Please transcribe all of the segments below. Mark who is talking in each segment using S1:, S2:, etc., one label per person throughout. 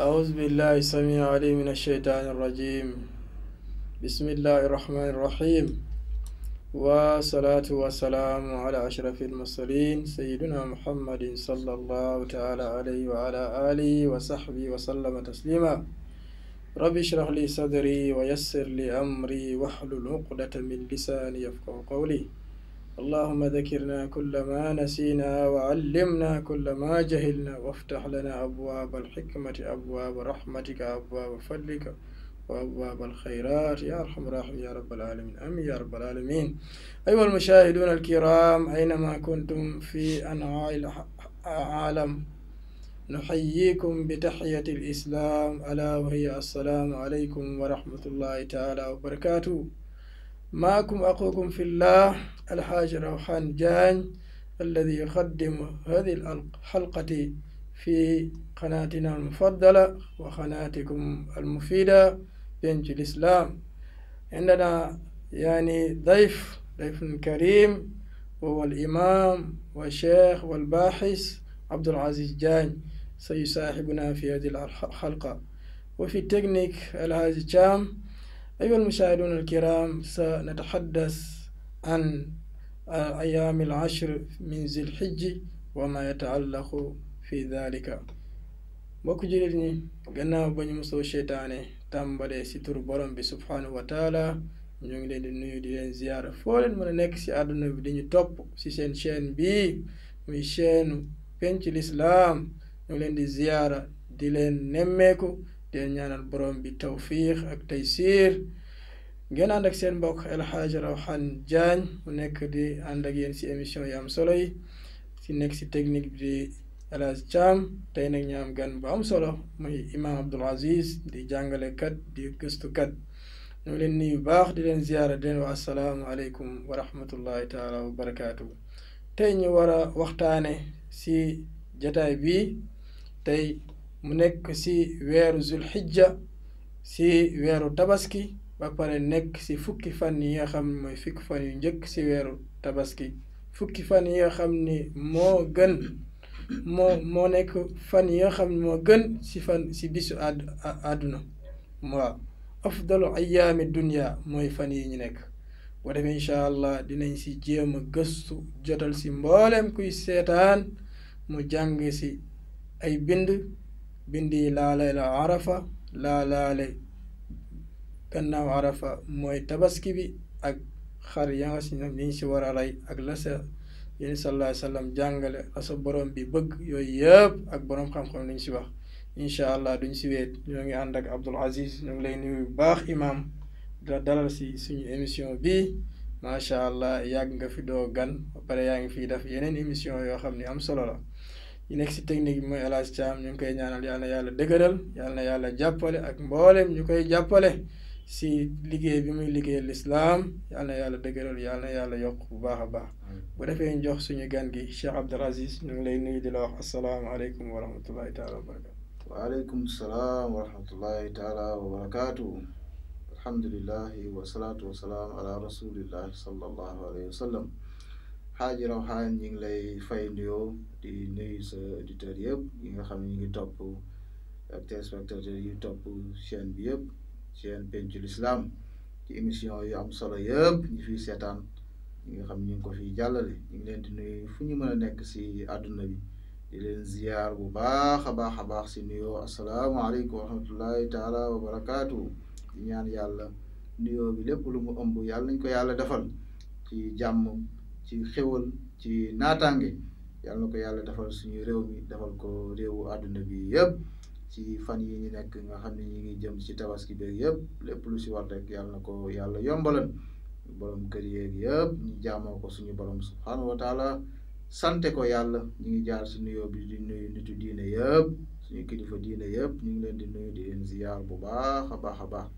S1: أعوذ بالله السميع العليم من الشيطان الرجيم. بسم الله الرحمن الرحيم، والصلاة والسلام على أشرف المرسلين سيدنا محمد صلى الله تعالى عليه وعلى آله وصحبه وسلم تسليما. رب اشرح لي صدري ويسر لي أمري واحلل عقدة من لساني يفقهوا قولي. اللهم ذكرنا كل ما نسينا وعلمنا كل ما جهلنا وافتح لنا أبواب الحكمة أبواب رحمتك أبواب فضلك وأبواب الخيرات يا أرحم الراحمين يا رب العالمين. آمين يا رب العالمين. أيها المشاهدون الكرام أينما كنتم في أنحاء العالم، نحييكم بتحية الإسلام ألا وهي السلام عليكم ورحمة الله تعالى وبركاته. معكم أخوكم في الله الحاج روحان جان الذي يقدم هذه الحلقة في قناتنا المفضلة وقناتكم المفيدة بنت الإسلام. عندنا ضيف كريم، وهو الإمام والشيخ والباحث عبد العزيز جان سيصاحبنا في هذه الحلقة، وفي التكنيك الحاج جام. أيها المشاهدون الكرام، سنتحدث عن أيام العشر من ذي الحجة وما يتعلق في ذلك. mbokk jullit ñi, gannaaw ba ñu mosoo seytaane tàmbalee si turu borom bi subhanahu wa taala, ñu ngi leen di nuyu di leen ziyaara foo leen mën a nekk si àdduna bi di ñu topp si seen chaîne bii muy chaîne Pencum Lislaam. ñu ngi leen di ziyaara di leen nemmeeku di leen ñaanal borom bi tawfiix ak taysiir. ngeen ànd ak seen mbokk El Hadj Rawhan Diagne mu nekk di ànd ak yéen si émission yi am solo yi, si nekk si technique bi di El Hadj Thiam. tey nag ñu am gan bu am solo muy Imam Abdul Aziz, di jàngalekat di gëstukat. ñu ngi leen nuyu baax di leen ziyaara di leen wax asalaamu aleykum wa rahmatullahi taala wa barakaatu. tey ñu war a waxtaane si jataay bi tey mu nekk si weeru Zulhijja, si weeru tabaski, ba pare nekk si fukki fan yi nga xam mooy fukki fan yu njëkk si weeru tabaski, fukki fan yi nga xam ni moo nekk fan yi nga xam ne moo gën si bisu àdduna. waaw, afdalu ayaami dunya mooy fan yi ñu nekk. boo defee incha allah dinañ si jéem a gëstu jotal si mboolem kuy seetaan mu jàng si ay bind yi laale la arafa, laalaale gannaaw arafa mooy tabaski bi ak xar ya nga si niñ si war a rey ak la sa yéen sallallahu alayhi wa sallam jàngale la sa borom bi bëgg, yooyu yëpp ak borom xam-xam liñ si wax. incha allah duñ si weet, ñoo ngi ànd ak Abdul Aziz. ñu ngi lay nuyu bu baax imam, da dalal si suñu émission bi. macha allah yàgg nga fi doo gan, ba pare yaa ngi fii def yeneen émission yoo xam ne am solo la. ñu nekk si technique bi mooy El Hadj Thiam. ñu ngi koy ñaanal yal na yàlla dëgëral, yal na yàlla jàppale ak mboolem ñu koy jàppale si liggéey bi muy liggéeyal lislaam. yal na yàlla dëgëral, yal na yàlla yokk bu baax a baax. bu defee ñu jox suñu gan gi Cheikh Abdul Aziz, ñu ngi lay nuyu di la wax asalaamaaleykum wa rahmatullahi taala wa barakatu.
S2: waaleykum salaam wa rahmatullahi taala wa barakatu. alhamdulillahi wasalaatu wasalaam ala rasulillahi sallallahu alayhi wa sallam. Xaaji Rawhan, ñi ngi lay fay nuyoo di nuyu sa auditeurs yëpp yi nga xam ne ñu ngi topp ak téléspectateurs yi topp chaîne bi yëpp, chaîne Pencum Lislaam, ci émission yu am solo yëpp ñi fiy seetaan, ñi nga xam ñu ngi ko fiy jàllale. ñu ngi leen di nuyu fu ñu mën a nekk si àdduna bi, di leen ziyaar bu baax a baax si nuyoo asalaamaaleykum wa rahmatullahi taala wa barakaatu. di ñaan yàlla nuyoo bi lépp lu mu ëmb yàlla nañ ko yàlla defal ci jàmm, ci xéwal, ci naataange. yàlla na ko yàlla defal suñu réew mi, defal ko réewu àdduna bi yëpp ci fan yi ñu nekk nga xam ne ñi ngi jëm ci tabaski beeg yëpp. lépp lu si war rek yàlla na ko yàlla yombalal borom kër yeeg yëpp, ñu jaamoo ko suñu borom subhaanahu wa taala, sante ko yàlla. ñu ngi jaar si nuyoo bi di nuyu nitu diine yëpp, suñu kilifa diine yëpp ñu ngi leen di nuyu di leen ziyaar bu baax a baax.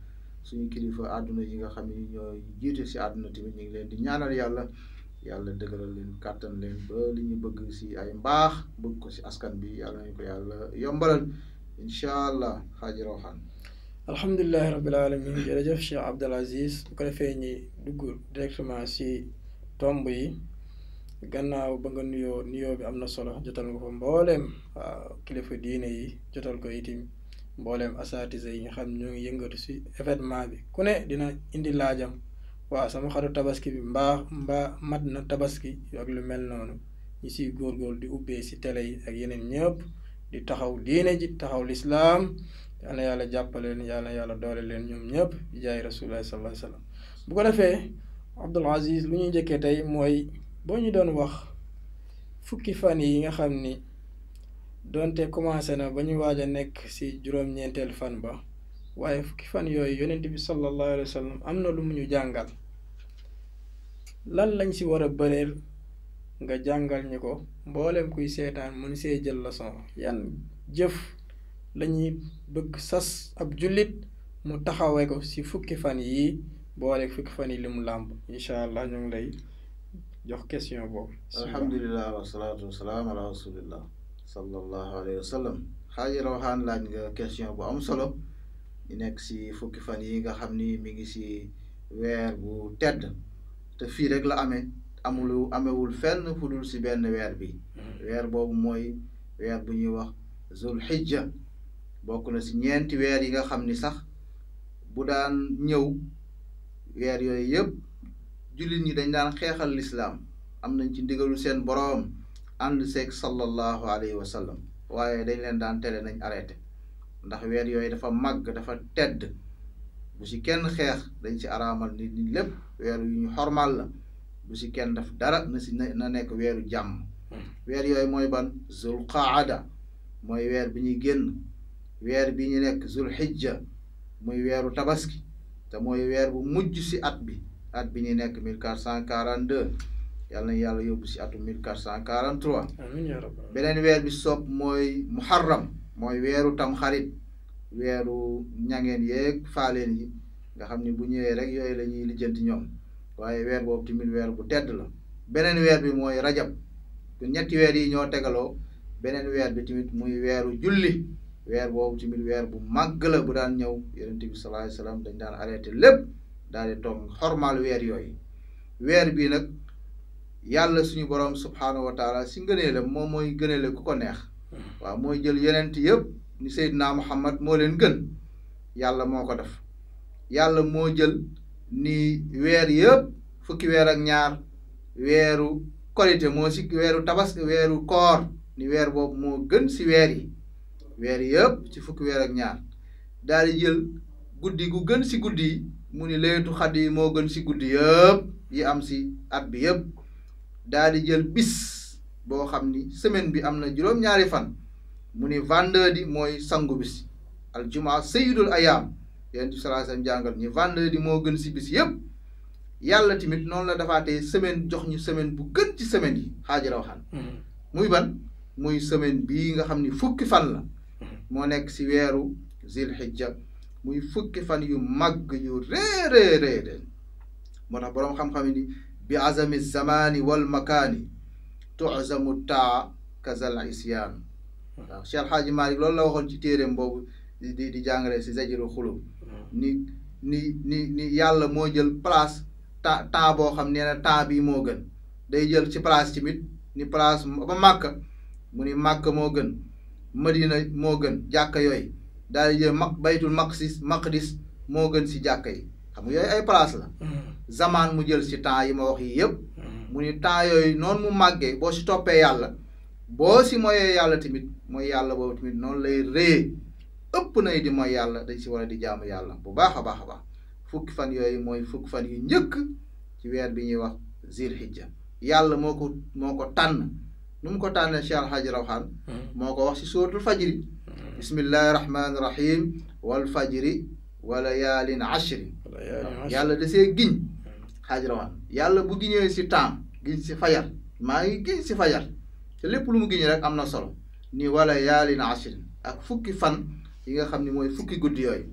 S2: suñu kilifa àdduna yi nga xam ne ñooy jiite si àdduna tamit ñu ngi leen di ñaanal yàlla dëgëral leen, kàttan leen ba li ñu bëgg si ay mbaax bëgg ko si askan bi yàlla nañu ko yàlla yombalal incha allah. Xaaji Rawhan.
S1: alhamdulilahi rabbil alamin. jërëjëf Cheikh Abdul Aziz. bu ko defee ñi dugg directement si tomb yi. gannaaw ba nga nuyoo bi am na solo, jotal nga ko mbooleem kilifa diine yi, jotal ko itim mbooleem asatise yi nga xam ñoo ngi yëngatu si événement bi ku ne dina indi laajam waaw sama xaru tabaski bi mbaa mat na tabaski ak lu mel noonu ñi siy góorgóorlu di ubbee si télé yi ak yeneen ñëpp di taxaw diine ji taxaw lislaam yal na yàlla jàppale leen yal na yàlla doole leen ñoom ñëpp di jaay rasulullah sallallahu alayhi wa sallam bu ko defee Abdul Aziz lu ñuy njëkkee tey mooy boo ñu doon wax fukki fan yi nga xam ni doonte commencé na ba ñu waaj a nekk si juróom-ñeenteel fan ba waaye fukki fan yooyu yonent bi sallallahu alayhi wa sallam am na lu mu ñu jàngal lan lañ si war a bëreel nga jàngal ñi ko mboolem kuy seetaan mën see jël leçon yan jëf lañuy bëgg sas ab jullit mu taxawee ko si fukki fan yi boole fukki fan yi li mu làmb incha allah ñu ngi lay jox question boobu.
S2: alhamdulilah wasalaatu wasalaam ala rasulillah sallallahu alayhi wa sallam xaaji rawxaan laaj nga question bu am solo ñu nekk si fukki fan yi nga xam ni mi ngi si weer bu tedd te fii rek la amewul fenn fu dul si benn weer bi weer boobu mooy weer bu ñuy wax zul hijja bokk na si ñeenti weer yi nga xam ni sax bu daan ñëw weer yooyu yëpp jullit ñi dañ daan xeexal lislaam am nañ ci ndigalu seen boroom ànd seeg sallallahu alayhi wa sallam waaye dañ leen daan tere nañ arrêté ndax weer yooyu dafa màgg dafa tedd bu si kenn xeex dañ si araamal nit ñi lépp weer yu ñu xormal la bu si kenn def dara na nekk weeru jàmm weer yooyu mooy ban zul qaada mooy weer bi ñuy génn weer bi ñu nekk zul hijja muy weeru tabaski te mooy weer bu mujj si at bi ñuy nekk 1442 yàlla na yàlla yóbbu si atu 1443
S1: amiin yaa rabbi
S2: beneen weer bi sopp mooy muharram mooy weeru tamxarit weeru ñangeen yeeg faaleen yi nga xam ni bu ñëwee rek yooyu la ñuy lijjanti ñoom waaye weer boobu tamit weer bu tedd la beneen weer bi mooy rajab ñetti weer yi ñoo tegaloo beneen weer bi tamit muy weeru julli weer boobu tamit weer bu màgg la bu daan ñëw yonent bi sallallahu alayhi wasallam dañ daan arrêté lépp daal di toog xormaal weer yooyu weer bii nag yàlla suñu borom subhaanahu wa taala si ngëneelam moom mooy gëneele ku ko neex waaw mooy jël yonent yëpp ni Seydina Muhammad moo leen gën yàlla moo ko def yàlla moo jël ni weer yëpp fukki weer ak ñaar weeru korite moo si weeru tabaski weeru koor ni weer boobu moo gën si weer yëpp ci fukki weer ak ñaar daal di jël guddi gu gën si guddi yi mu ni laylatul xadr yi moo gën si guddi yëpp yi am si at bi yëpp daal di jël bis boo xam ni semaine bi am na juróom-ñaari fan mu ni vendredi mooy sangu bis aljumaa sayyidul ayaam yonent bi sallallahu alayhi wasallam jàngal ñu vendredi moo gën si bis yëpp yàlla tamit noonu la defaatee semaine jox ñu semaine bu gën ci semaine yi xaaji rawxaan muy ban muy semaine bii nga xam ni fukki fan la moo nekk si weeru zil hijja muy fukki fan yu màgg yu réeréeréerée moo tax boroom xam-xam ni bi azami zamani wal makaani tu'zamu taa kazal isyaan waaw Cheikh Alhaaji Malick loolu la waxoon ci téeréem boobu di jàngale si zajrul xulub ni yàlla moo jël place temps boo xam nee na temps bii moo gën day jël ci place tamit ni place ba Màkka mu ni Màkka moo gën Madina moo gën jàkka yooyu daal di jël baytul maqdis moo gën si jàkka yi xam nga yooyu ay place la zaman mu jël si temps yi ma wax yi yëpp mu ni temps yooyu noonu mu màggee boo si toppee yàlla boo si moyee yàlla tamit mooy yàlla boobu tamit noonu lay rëyee ëpp nay di mooy yàlla dañ si war a di jaamu yàlla bu baax a baax a baax fukki fan yooyu mooy fukki fan yu njëkk ci weer bi ñuy wax zil hijja yàlla moo ko tànn nu mu ko tànnee Cheikh Alhaaji Rawxaan moo ko wax si suratul fajri bismillahi rahmaani rahim wal fajri wa layaalin ashri yàlla da see giñ Haaji Rawxaan yàlla bu giñee si temps giñ si fajar maa ngi giñ si fajar te lépp lu mu giñ rek am na solo ni wa layaalin ashri ak fukki fan yi nga xam ne mooy fukki guddi yooyu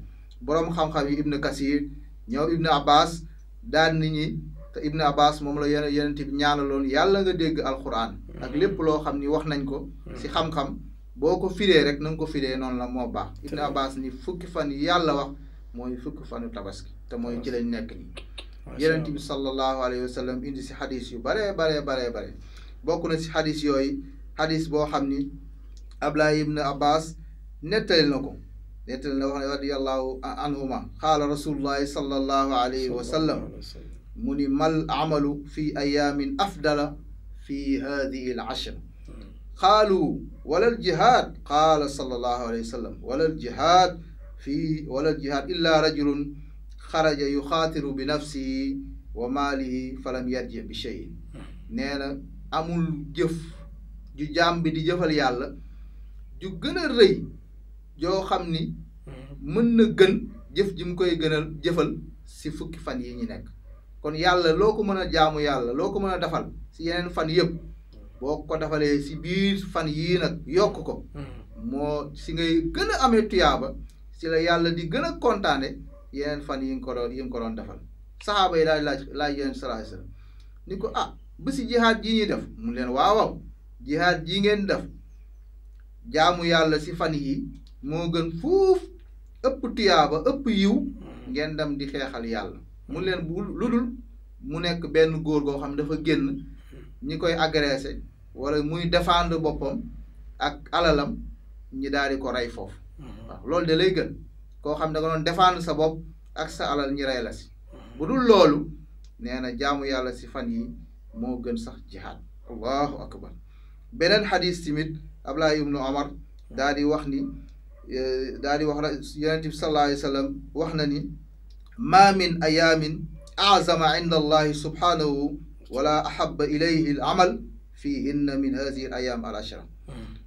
S2: boroom xam-xam yi Ibn Kasir ñëw Ibn Abbas daan nit ñi te Ibn Abbas moom la yonent bi ñaanaloon yàlla nga dégg alquran ak lépp loo xam ni wax nañ ko si xam-xam boo ko firee rek na nga ko firee noonu la moo baax Ibn Abbas ni fukki fan yi yàlla wax mooy fukki fanu tabaski te mooy ci lañ nekk nii yonent bi sallallahu alayhi wa sallam indi si xadis yu bare bokk na si xadis yooyu xadis boo xam ni Abdullah ibn Abbas nettali na ko nettali na wax ne radiyallahu anhuma qaala rasulullahi sallallahu alayhi wa sallam mu ni mal amalu fi ayaamin afdala fi hadihi al ashr qaalu wala al jihad qaala sallallahu alayhi wa sallam wala al jihad illa rajulun xaraja yuxaatiru bi nafsihi wa maalihi falam yarji bi shay nee na amul jëf ju jaam bi di jëfal yàlla ju gën a rëy joo xam ni mën na gën jëf ji mu koy gënal jëfal si fukki fan yi ñu nekk kon yàlla loo ko mën a jaamu yàlla loo ko mën a defal si yeneen fan yëpp boo ko defalee si biir fan yii nag yokk ko moo si ngay gën a amee tuyaaba si la yàlla di gën a kontaane yeneen fan yi nga ko doon defal saxaaba yi daal laaj yeneen sallallahu alayhi wasallam ni ko ba si jihaad ji ñuy def mu leen waaw jihaad ji ngeen def jaamu yàlla si fan yi moo gën fuuf ëpp tuyaaba ëpp yiw ngeen dem di xeexal yàlla mu leen bu lu dul mu nekk benn góor goo xam ne dafa génn ñi koy agressé wala muy défendre boppam ak alalam ñi daal di ko rey foofu waaw loolu de lay gën koo xam ne da nga doon défendre sa bopp ak sa alal ñi rey la si bu dul loolu nee na jaamu yàlla si fan yi moo gën sax jihaad allahu akbar beneen xadis tamit Abdullah ibnu Omar daal di wax ni yonent bi sallallahu alayhi wa sallam wax na ni ma min ayaamin azama inda allahi subhanahu wala ahaba ilayhi al amal fihinna min hadihi al ayaam al ashra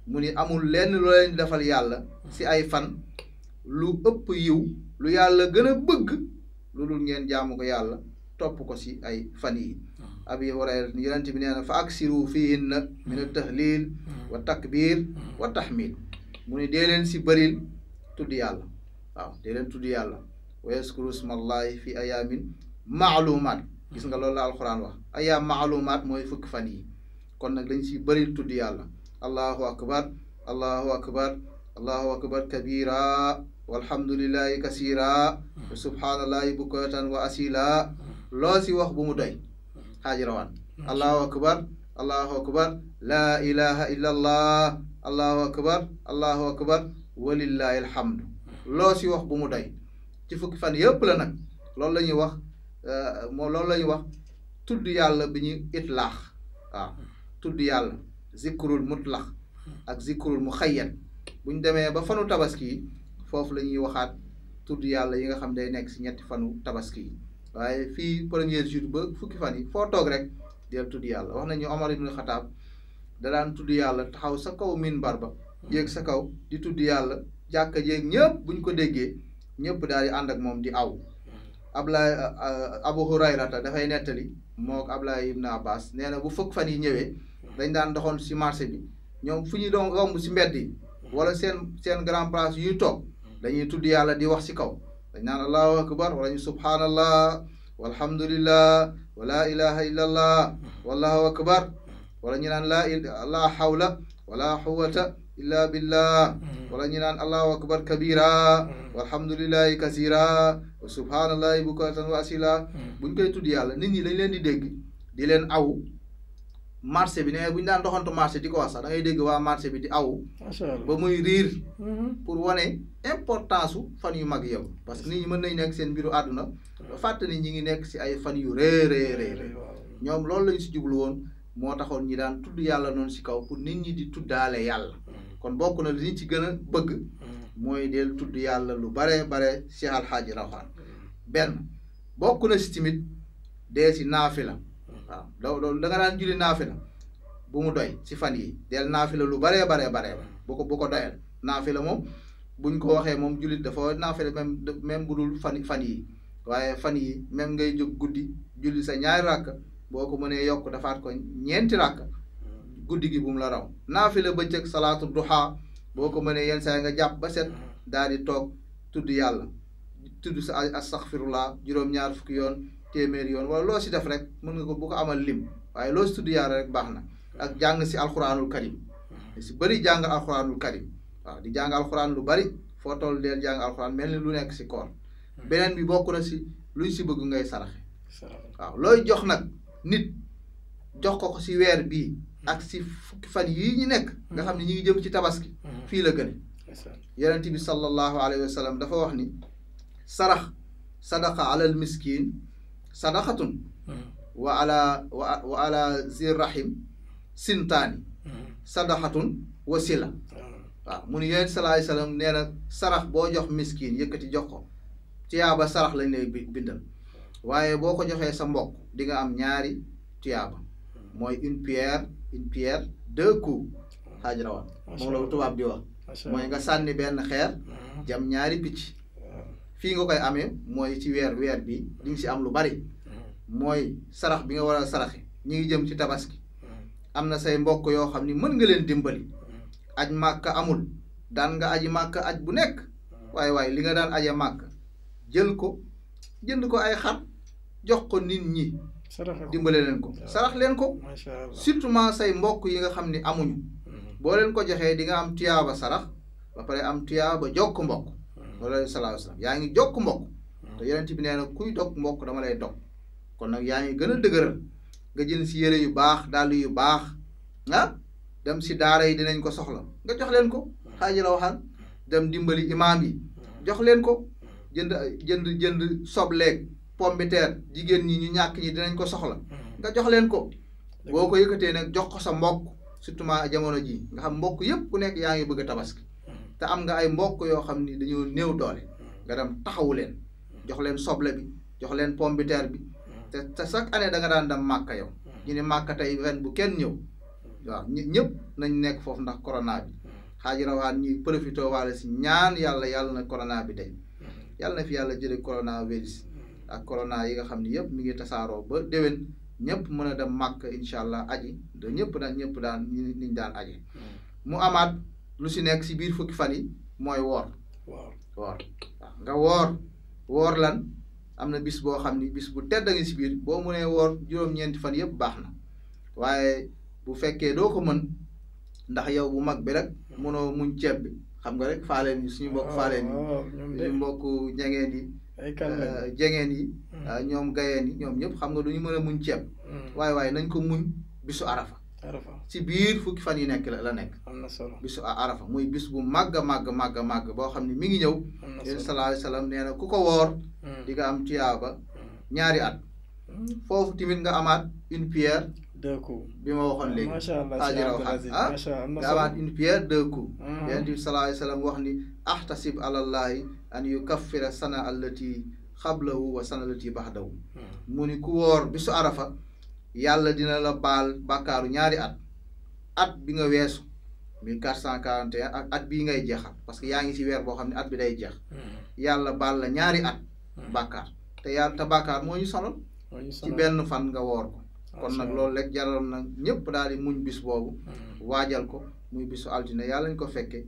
S2: mu ni amul lenn loo leen defal yàlla si ay fan lu ëpp yiw lu yàlla gën a bëgg lu dul ngeen jaamu ko yàlla topp ko si ay fan yi abi Hurayra yonent bi nee na fa aksiru fihinna min al tahlil wa takbir wa tahmid mu ni dee leen si bëril tudd yàlla waaw dee leen tudd yàlla wa yaskuru smallahi fi ayaamin maalumaat gis nga loolu la alquran wax ayaam maalumaat mooy fukki fan yi kon nag dañ si bëril tudd yàlla allahu akbar allahu akbar allahu akbar kabira walhamdulillahi kasira wa subhanallahi bukratan wa asila loo si wax bu mu doy xaaji rawaan allahu akbar laa ilaha illa allah allahu akbar walillahi alhamdu loo si wax bu mu doy ci fukki fan yëpp la nag loolu la ñuy wax loolu la ñuy wax tudd yàlla bi ñu itlaax waaw tudd yàlla zikrul mutlaq ak zikrul muxayyad bu ñu demee ba fanu tabaski yi foofu la ñuy waxaat tudd yàlla yi nga xam day nekk si ñetti fanu tabaski yi waaye fii premier jour ba fukki fan yi foo toog rek del tudd yàlla wax nañu Omar ibn Khattab da daan tudd yàlla taxaw sa kaw minbar ba yéeg sa kaw di tudd yàlla jàkka jéeg ñëpp buñ ko déggee ñëpp daal di ànd ak moom di aw Abu Hurayrata dafay nettali moo Abdullah ibn Abbas nee na bu fukk fan yi ñëwee dañ daan doxoon si marché bi ñoom fu ñu doon romb si mbedd yi wala seen grand place yuy toog dañuy tudd yàlla di wax si kaw dañ naan allahu akbar wala ñu subhanallah walhamdulillah wala ilaha illallah wallahu akbar wala ñu naan la hawla wala quwwata illa billah wala ñu naan allahu akbar kabira walhamdulillahi kasira wa subhanallahi bukratan wa asila buñ koy tudd yàlla nit ñi dañ leen di dégg di leen aw marché bi ne bu ñu daan doxantu marché di ko wax sax da ngay dégg waa marché bi di aw ba muy riir pour wane importance su fan yu mag yow parce que nit ñi mën nañ nekk seen mbiru àdduna fàtte ni ñi ngi nekk si ay fan yu rëy ñoom loolu lañu si jublu woon moo taxoon ñi daan tudd yàlla noonu si kaw pour nit ñi di tuddaale yàlla kon bokk na li ñu ci gën a bëgg mooy del tudd yàlla lu bare Cheikh Al Hadji Rawane benn bokk na si tamit dee si naafila waaw loolu da nga daan julli naafila bu mu doy si fan yi del naafila lu bare bu ko doyal naafila moom buñ ko waxee moom jullit dafa naafila même bu dul fan yi waaye fan yi même ngay jóg guddi julli sa ñaari ràkk boo ko mënee yokk dafaat ko ñeenti ràkk guddi gi bu mu la raw naafila bëccëg salaatu duha boo ko mënee yenn saa nga jàpp ba set daal di toog tudd yàlla tudd sa astaghfirullah juróom-ñaar fukki yoon téeméeri yoon wala loo si def rek mën nga ko bu ko amal lim waaye loo si tudd yàlla rek baax na ak jàng si alquranul karim si bëri jàng alquranul karim waaw di jàng alquran lu bari foo toll deel jàng alquran mel ni lu nekk si koor beneen bi bokk na si luñ si bëgg ngay saraxe waaw looy jox nag nit jox ko si weer bii ak si fukki fan yii ñu nekk nga xam ne ñi ngi jëm ci tabaski fii la gën yonent bi sallallahu alayhi wa sallam dafa wax ni sarax sadaqa alal miskin sadaqatun wa ala zir rahim sintaani sadaqatun wasila waaw mu ni yonent sallallahu alayhi wa sallam nee na sarax boo jox miskin yëkkati jox ko tiyaaba sarax lañ lay bindal waaye boo ko joxee sa mbokk di nga am ñaari tiyaaba mooy une pierre deux coups xaaj rawaan moom la tubaab di wax mooy nga sànni benn xeer jam ñaari picc fii nga koy amee mooy ci weer bi di nga si am lu bari mooy sarax bi nga war a saraxe ñi ngi jëm ci tabaski am na say mbokk yoo xam ni mën nga leen dimbali aj màkka amul daan nga aji màkka aj bu nekk waaye li nga daan aje màkk jël ko jënd ko ay xar jox ko nit ñi dimbale leen ko sarax leen ko surtout say mbokk yi nga xam ni amuñu boo leen ko joxee di nga am tiyaaba sarax ba pare am tiyaaba jokk mbokk loolu sallallahu alayhi wasallam yaa ngi jokk mbokk te yonent bi nee na kuy dog mbokk dama lay dog kon nag yaa ngi gën a dëgëral nga jël si yére yu baax dàll yu baax dem si daara yi dinañ ko soxla nga jox leen ko xaaji la waxaan dem dimbali imaam yi jox leen ko jënd sobleeg pombiteer jigéen ñi ñu ñàkk ñi dinañ ko soxla nga jox leen ko boo ko yëkkatee nag jox ko sa mbokk surtout ma jamono ji nga xam mbokk yëpp ku nekk yaa ngi bëgg a tabaski te am nga ay mbokk yoo xam ni dañoo néew doole nga dem taxawu leen jox leen soble bi jox leen pombiteer bi te chaque année da nga daan dem màkka yow ñu ne màkka tey ren bu kenn ñëw waaw ñëpp nañ nekk foofu ndax corona bi xaaji rawaan ñuy profité waale si ñaan yàlla na corona bi tey yàlla na fi yàlla jële coronavirus ak corona yi nga xam ni yëpp mi ngi tasaaroo ba déwén ñëpp mën a dem màkk incha allah aji de ñëpp daan niñ daan aji mu amaat lu si nekk si biir fukki fan yi mooy woor waaw nga woor lan am na bis boo xam ni bis bu tedd nga si biir boo mënee woor juróom-ñeenti fan yëpp baax na waaye bu fekkee doo ko mën ndax yow bu mag bi rek mënoo muñ ceeb bi xam nga rek faaleen yi suñu mbokk faaleen yi suñu mbokk ñengeen yi jengeen yi ñoom gayeen yi ñoom ñëpp xam nga duñu mën a muñ ceeb waaye nañ ko muñ bisu arafa ci biir fukki fan yi nekk la nekk
S1: am na solo
S2: bisu arafa muy bis bu màgg boo xam ne mi ngi ñëw yéen sallallahu alayhi wasallam nee na ku ko woor di nga am tiyaaba ñaari at foofu tamit nga amaat une pierre
S1: deux coups
S2: bi ma waxoon léegi nga amaat une pierre deux coups yonent bi sallallahu alayhi wasallam wax ni ahtasib alallahi an yukaffira sana allati xablahu wa sana allati baxdahu mu ni ku woor bisu arafa yàlla dina la baal bàkkaaru ñaari at bi nga weesu 1441 ak at bii ngay jeexal parce que yaa ngi ci weer boo xam ne at bi day jeex yàlla baal la ñaari at bàkkaar te bàkkaar moo ñu sonal ci benn fan nga woor ko kon nag loolu rek jaral na ñëpp daal di muñ bis boobu waajal ko muy bisu altine yàlla ñu ko fekke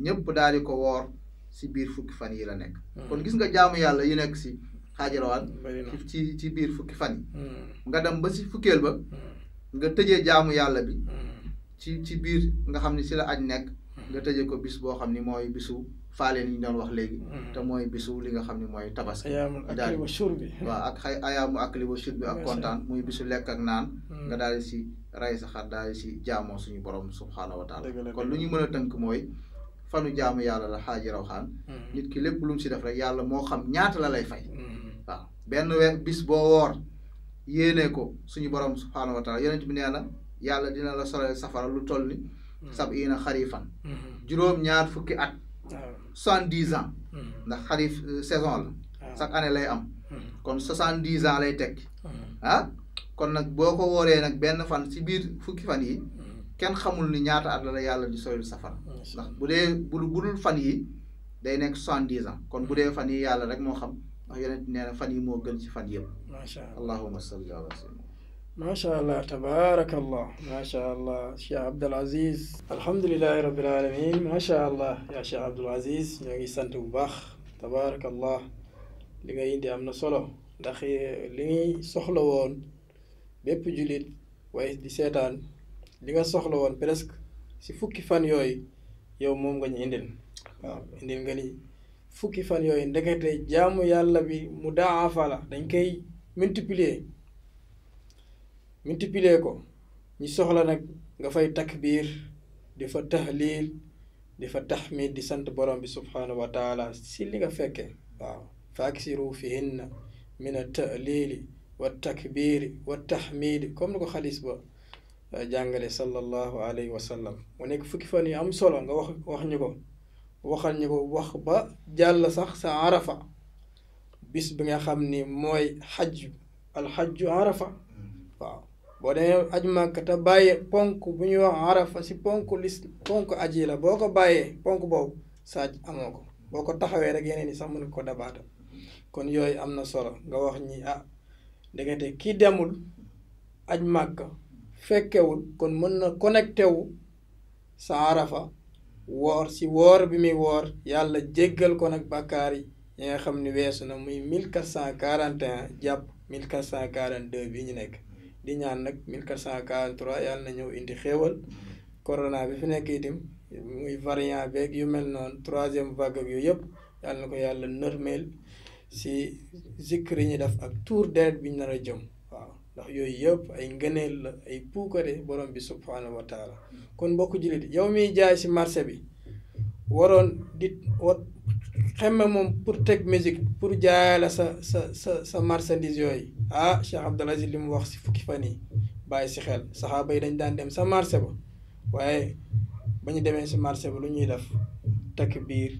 S2: ñëpp daal di ko woor si biir fukki fan yi la nekk kon gis nga jaamu yàlla yu nekk si xaajarawaan ci biir fukki fan yi nga dem ba si fukkeel ba nga tëjee jaamu yàlla bi ci biir nga xam ne si la aj nekk nga tëjee ko bis boo xam ni mooy bisu faaleen yi ñu doon wax léegi te mooy bisu li nga xam ne mooy tabaski daal waaw ak ayaamu akli wa shurbi ak kontaan muy bisu lekk ak naan nga daal di si ray sa xar daal di si jaamoo suñu borom subhaanahu wa taala kon lu ñu mën a tënk mooy fanu jaamu yàlla la xaaji rawxaan nit ki lépp lu mu si def rek yàlla moo xam ñaata la lay fay waaw benn bis boo woor yéenee ko suñu borom subhaanahu wa taala yonent bi nee na yàlla dina la soreel safara lu toll ni 70 xarifan juróom-ñaar fukki at 70 ans ndax xarif saison la chaque année lay am kon 70 ans lay tekki kon nag boo ko wooree nag benn fan ci biir fukki fan yi kenn xamul ni ñaata at la yàlla di soreel safara ndax bu dee budul fan yi day nekk 70 ans kon bu dee fan yi yàlla rek moo xam ndax yonent nee na fan yi moo gën ci fan yëpp allahumma salli ala sayyidina
S1: macha allah tabaarakallah macha allah Cheikh Abdul Aziz alhamdulilahi rabbil alamin macha allah yaa Cheikh Abdul Aziz ñoo ngi sant bu baax tabaarakallah li nga indi am na solo ndax li ngay soxla woon bépp jullit waaye di seetaan li nga soxla woon presque si fukki fan yooyu yow moom nga ñu indil waaw indil nga ni fukki fan yooyu ndekete jaamu yàlla bi mu daafa la dañ koy multiplier ko ñu soxla nag nga fay takbiir di fa tahlil di fa taxmid di sant borom bi subhanahu wa taala si li nga fekkee waaw fa aksiru fihinna min at-ta'lili wa takbiri wa tahmidi comme ni ko xadis ba jàngale sallallahu alayhi wa sallam mu nekk fukki fan yu am solo nga wax ñu ko waxal ñu ko wax ba jàll sax sa arafa bis bi nga xam ni mooy alxajju arafa waaw boo demee aj Màkka te bàyyee ponk bu ñuy wax arafa si ponk aj yi la boo ko bàyyee ponk boobu sa aj amoo ko boo ko taxawee rek yeneen yi sax mën ko dabaata kon yooyu am na solo nga wax ñi ndekete kii demul aj Màkka fekkewul kon mën na connecté wu sa arafa woor si woor bi muy woor yàlla jéggal ko nag bàkkaar yi nga xam ni weesu na muy 1441 jàpp 1442 bii ñu nekk di ñaan nag 1443 yàlla na ñëw indi xéewal corona bi fi nekk itam muy variant beeg yu mel noonu 3e vague ak yooyu yëpp yàlla na ko yàlla nërmeel si zikr yi ñu def ak tuur deret bi ñu nar a jëm waaw ndax yooyu yëpp ay ngëneel la ay puukare borom bi subhanahu wa taala kon mbokk jullit yow miy jaay si marché bi waroon di xemme moom pour teg musique pour jaay la sa marchandise yooyu Cheikh Abdul Aziz li mu wax si fukki fan yi bàyyi si xel saxaaba yi dañ daan dem sa marché ba waaye ba ñu demee si marché ba lu ñuy def takbiir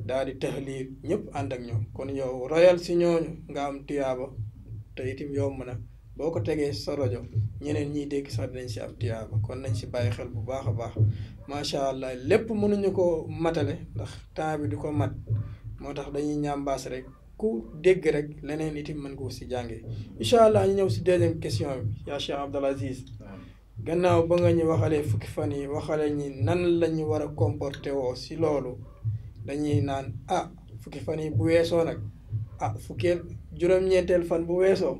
S1: daal di tahlil ñëpp ànd ak ñoom kon yow royal si ñooñu nga am tiyaaba te itam yomb na boo ko tegee sa rajo ñeneen ñiy dégg sax dinañ si am tiyaaba kon nañ si bàyyi xel bu baax a baax macha allah lépp mënuñu ko matale ndax temps bi du ko mat moo tax dañuy ñambaas rek ku dégg rek leneen itam mën ko si jàngee incha allah ñu ñëw si deuxième question bi yaa Cheikh Abdul Aziz gannaaw ba nga ñu waxalee fukki fan yi waxale ñi nan la ñu war a comporté woo si loolu dañuy naan fukki fan yi bu weesoo nag fukkeel juróom-ñeenteel fan bu weesoo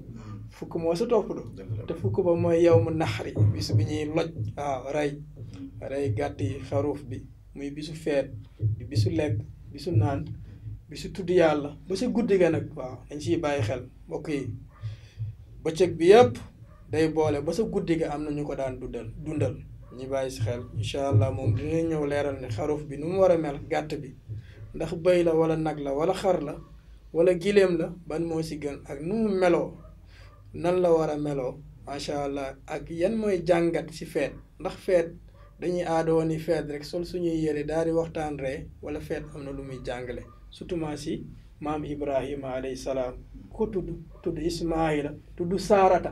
S1: fukk moo sa topp do te fukk ba mooy yow mu naxari bis bi ñuy loj rey gàtt yi xaruuf bi muy bisu feet di bisu lekk bisu naan bisu tudd yàlla ba sa guddi ga nag waaw dañ siy bàyyi xel mbokk yi bëccëg bi yëpp day boole ba sa guddi ga am na ñu ko daan dundal ñu bàyyi si xel incha allah moom dina ñëw leeral ne xaruuf bi nu mu war a mel gàtt bi ndax bëy la wala nag la wala xar la wala gileem la ban moo si gën ak nu mu meloo nan la war a meloo macha allah ak yan mooy jàngat si feet ndax feet dañuy aadoo ni feet rek sol suñuy yére daal di waxtaan ree wala feet am na lu muy jàngale surtout maa si maam Ibrahima alayhi salaam ko tudd Ismaila tudd Saarata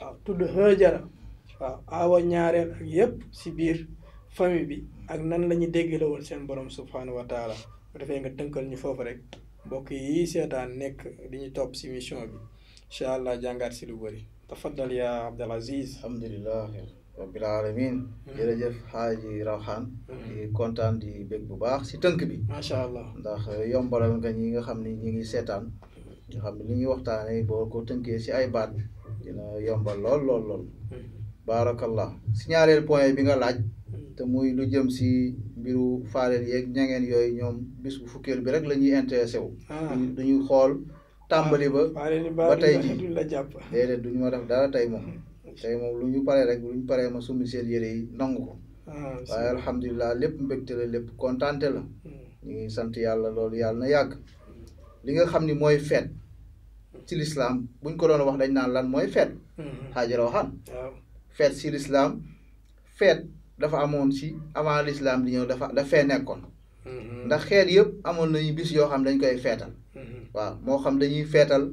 S1: waaw tudd Hajara waaw aawa ñaareel ak yëpp si biir famille bi ak nan la ñu déggale woon seen borom subhanahu wa taala bu defee nga tënkal ñu foofu rek mbokk yi seetaan nekk di ñu topp si mission bi incha allah jàngaat si lu bëri tafaddal yaa Abdul Aziz.
S2: alhamdulilah rabbil alamin jërëjëf Xaaji Rawxaan di kontaan di bég bu baax si tënk bi
S1: macha allah
S2: ndax yombalal nga ñi nga xam ni ñi ngi seetaan nga xam ne li ñuy waxtaanee boo ko tënkee si ay baat dina yombal lool baarakallah si ñaareel point bi nga laaj te muy lu jëm si mbiru faaleel yeeg ñangeen yooyu ñoom bis bu fukkeel bi rek la ñuy intéressé wu duñu xool tàmbali ba tey ji déedéet duñu ma def dara tey moom lu ñu paree rek lu ñu paree ma summi seen yére yi nangu ko waaye alhamdulilah lépp mbégte la lépp kontaante la ñu ngi sant yàlla loolu yàlla na yàgg li nga xam ni mooy feet ci lislaam buñ ko doon wax dañ naan lan mooy feet Xaaji Rawxaan feet ci lislaam feet dafa amoon si avant lislaam di ñëw dafay nekkoon ndax xeet yëpp amoon nañu bis yoo xam dañ koy feetal waaw moo xam dañuy feetal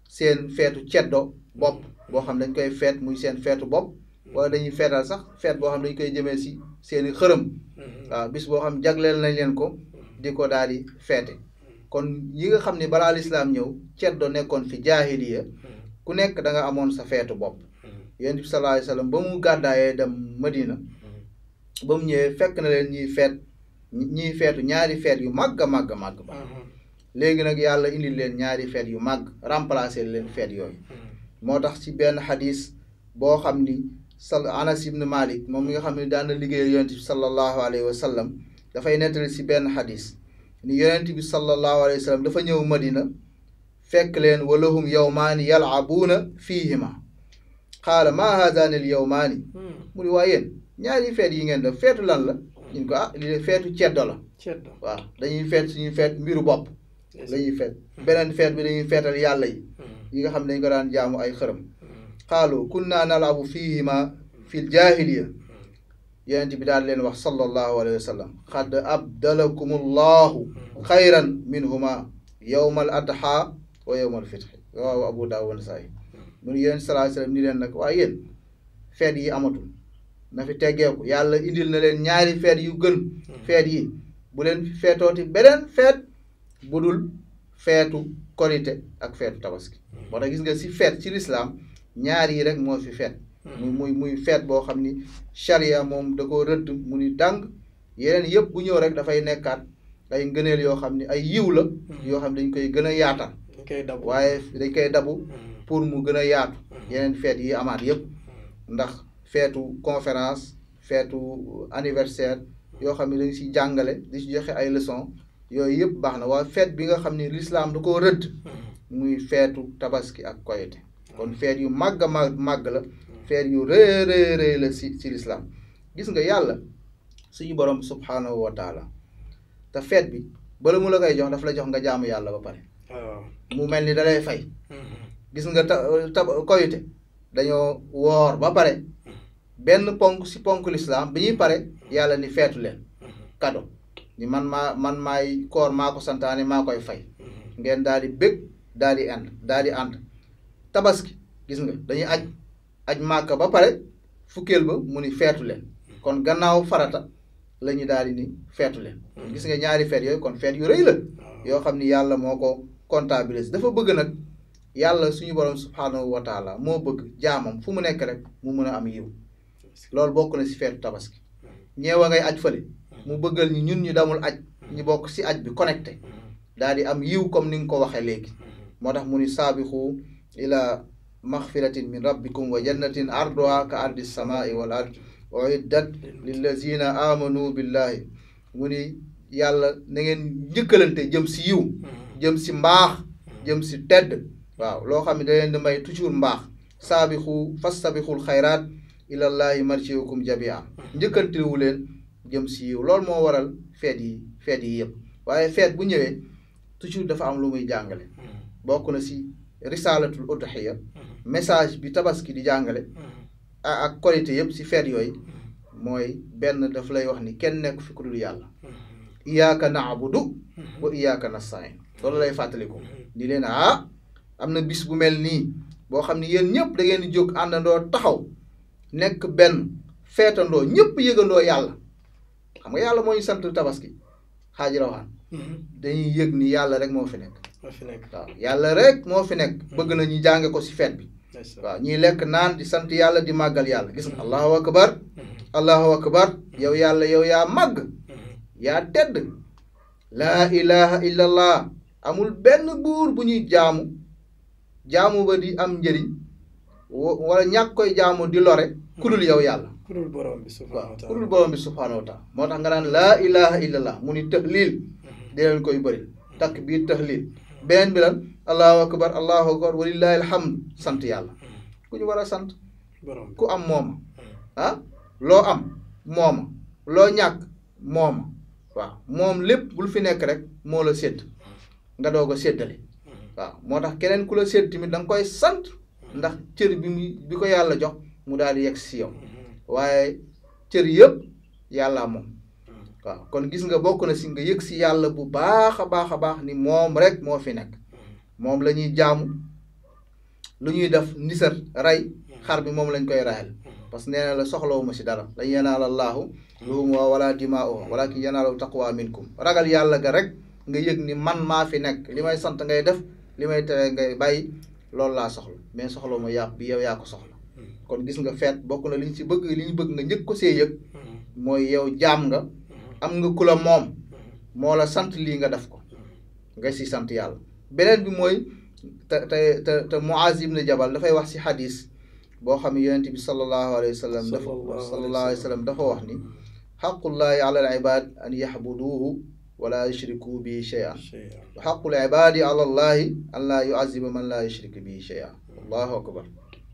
S2: seen feetu ceddo bopp boo xam dañ koy feet muy seen feetu bopp wala dañuy feetal sax feet boo xam dañ koy jëmee si seeni xërëm waaw bis boo xam jagleel nañ leen ko di ko daal di feete kon yi nga xam ne balaa lislaam ñëw ceddo nekkoon fi jaahiliya ku nekk da nga amoon sa feetu bopp Yonent bi sallallahu alayhi wa sallam ba mu gàddaayee dem Madina ba mu ñëwee fekk na leen ñiy feetu ñaari feet yu màgg ba léegi nag yàlla indil leen ñaari feet yu màgg remplacer leen feet yooyu moo tax ci benn xadis boo xam ni Anas ibn Malik moom mi nga xam ne daan na liggéeyal Yonent bi sallallahu alayhi wa sallam dafay nettali ci benn xadis ni Yonent bi sallallahu alayhi wa sallam dafa ñëw Madina fekk leen walahum yawmaani yal'abuuna fiihima qaala maa haadaani al yawmaani mu ni waa yéen ñaari feet yi ngeen def feetu lan la ñu ko ah lii feetu ceddo la waaw dañuy feet suñuy feet mbiru bopp la ñuy feet beneen feet bi dañuy feetal yàlla yi nga xam ne dañ ko daan jaamu ay xërëm xaalu kunna nalabu fihima fil jahiliya yonent bi daal leen wax sallallahu alayhi wa sallam xad abdalakum allahu xayran minhuma yowmal adha wa yowmal fitri waaw Abu Daawud Nasaa'i mu ne yonent sallallahu alayhi wa sallam ni leen nag waaye yéen feet yi amatul na fi teggeeku yàlla indil na leen ñaari feet yu gën feet yi bu leen feetooti beneen feet bu dul feetu korite ak feetu tabaski moo tax gis nga si feet ci lislaam ñaar yi rek moo fi feet muy feet boo xam ni charia moom da ko rëdd mu ni dàng yeneen yëpp bu ñëw rek dafay nekkaat ay ngëneel yoo xam ni ay yiw la yoo xam ne dañ koy gën a yaatal waaye dañ koy dabu pour mu gën a yaatu yeneen feet yi amaat yëpp ndax feetu conférence feetu anniversaire yoo xam ne dañ si jàngale di si joxe ay leçon yooyu yëpp baax na waaye feet bi nga xam ne l'islam da koo rëdd muy feetu tabaski ak koyite kon feet yu màgg a màgg la feet yu rëy la si l'islam gis nga yàlla suñu borom subhanahu wa taala te feet bi bala mu la koy jox daf la jox nga jaamu yàlla ba pare mu mel ni da lay fay gis nga koyite dañoo woor ba pare benn ponk si ponk l'islam bi ñuy pare yàlla ni feetu leen cadeau ni man maay koor maa ko santaane maa koy fay ngeen daal di bëgg daal di ànd tabaski gis nga dañuy aj màkka ba pare fukkeel ba mu ni feetu leen kon gannaaw farata la ñu daal di ni feetu leen gis nga ñaari feet yooyu kon feet yu rëy la yoo xam ni yàlla moo ko comptabiliser dafa bëgg nag yàlla suñu borom subhanahu wa taala moo bëgg jaamam fu mu nekk rek mu mën a am yiw loolu bokk na si feetu tabaski ñeewa ngay aj fële mu bëggal ñi ñun ñu damul aj ñu bokk si aj bi connecté daal di am yiw comme ni nga ko waxee léegi moo tax mu ni saabixu ila maxfiratin min rabbikum wa jannatin arduha ka ardi samai wal ard uiddat lillazina amanu billahi mu ni yàlla na ngeen njëkkalante jëm si yiw jëm si mbaax jëm si tedd waaw loo xam ne da leen di may toujours mbaax saabixu fastabixul xayraat ilallahi marjiukum jamia njëkkantewu leen jëm si yiw loolu moo waral feet yi yëpp waaye feet bu ñëwee toujours dafa am lu muy jàngale bokk na si risalatul udhiya message bi tabaski di jàngale ak qualité yëpp si feet yooyu mooy benn daf lay wax ni kenn nekk fi ku dul yàlla iyyaka na'budu wa iyyaka nasta'in loolu lay fàttaliku ni leen am na bis bu mel nii boo xam ne yéen ñëpp da ngeen di jóg àndandoo taxaw nekk benn feetandoo ñëpp yëgandoo yàlla xam nga yàlla moo ñu sant tabaski xaaji rawaan dañuy yëg ni yàlla rek moo fi nekk waaw yàlla rek moo fi nekk bëgg na ñu jànge ko si feet bi waaw ñuy lekk naan di sant yàlla di màggal yàlla gis nga allahu akbar yow yàlla yow yaa màgg yaa tedd laa ilaha illa allah amul benn buur bu ñuy jaamu ba di am njëriñ wala ñàkk koy jaamu di lore kudul yow yàlla kudul borom bi subhanahu wa taala moo tax nga naan laa ilaha illa allah mu ni tahlil di leen koy bëri takbir tahlil beneen bi lan allahu akbar walillahi alhamdu sant yàlla ku ñu war a sant ku am mooma loo am mooma loo ñàkk mooma waaw moom lépp bul fi nekk rek moo la sédd nga doog a séddale waaw moo tax keneen ku la sédd tamit da nga koy sant ndax cër bi ko yàlla jox mu daal di yegg si yow waaye cër yëpp yàlla moom waaw kon gis nga bokk na si nga yëg si yàlla bu baax a baax ni moom rek moo fi nekk moom la ñuy jaamu lu ñuy def nisar rey xar bi moom lañ koy rayal parce que nee na la soxlawuma si dara lañ yanaala allaahu luhumuhaa wala dimaa'uhaa walaakin yanaaluhu taqwa minkum ragal yàlla ga rek nga yëg ni man maa fi nekk li may sant ngay def li may tere ngay bàyyi loolu laa soxla mais soxlawuma yàpp bi yow yaa ko soxla kon gis nga feet bokk na li ñu si bëgg li ñu bëgg nga njëkk ko see yëg mooy yow jaam nga am nga ku la moom moo la sant lii nga def ko nga si sant yàlla beneen bi mooy te Muaz ibn Jabal dafay wax si xadis boo xam ne yonent bi sallallahu alayhi wa sallam dafa wax ni xaqullahi ala al ibad an yaxbuduuhu wala yushriku bihi shay'an wa xaqul ibadi ala allahi an laa yuaziba man laa yushrik bihi shay'an allahu akbar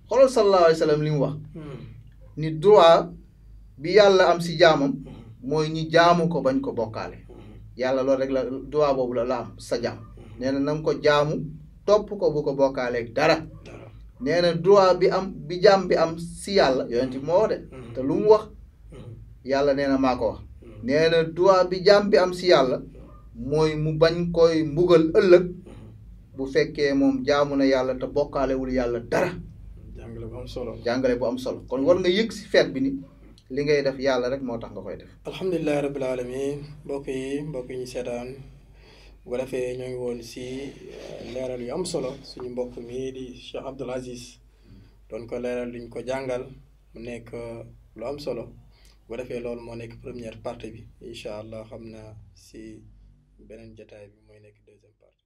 S2: xoolal sallallahu alayhi wa sallam li mu wax ni droit bi yàlla am si jaamam mooy ñi jaamu ko bañ ko bokkaale yàlla loolu rek la duwaa boobu la am sa jaam nee na nga ko jaamu topp ko bu ko bokkaaleeg dara nee na duwaa bi jaam bi am si yàlla yonent bi moo de te lu mu wax yàlla nee na maa ko wax nee na duwaa bi jaam bi am si yàlla mooy mu bañ koy mbugal ëllëg bu fekkee moom jaamu na yàlla te bokkaalewul yàlla dara jàngale bu am solo kon war nga yëg si feet bi ni li ngay def yàlla rek moo tax nga koy def
S1: alhamdulillahi rabbil alamin mbokk yi ñu seetaan bu ko defee ñoo ngi woon si leeral yu am solo suñu mbokk mi di Cheikh Abdoul Aziz doon ko leeral luñ ko jàngal mu nekk lu am solo bu ko defee loolu moo nekk première partie bi incha allah xam naa si beneen jotaay bi mooy nekk deuxième partie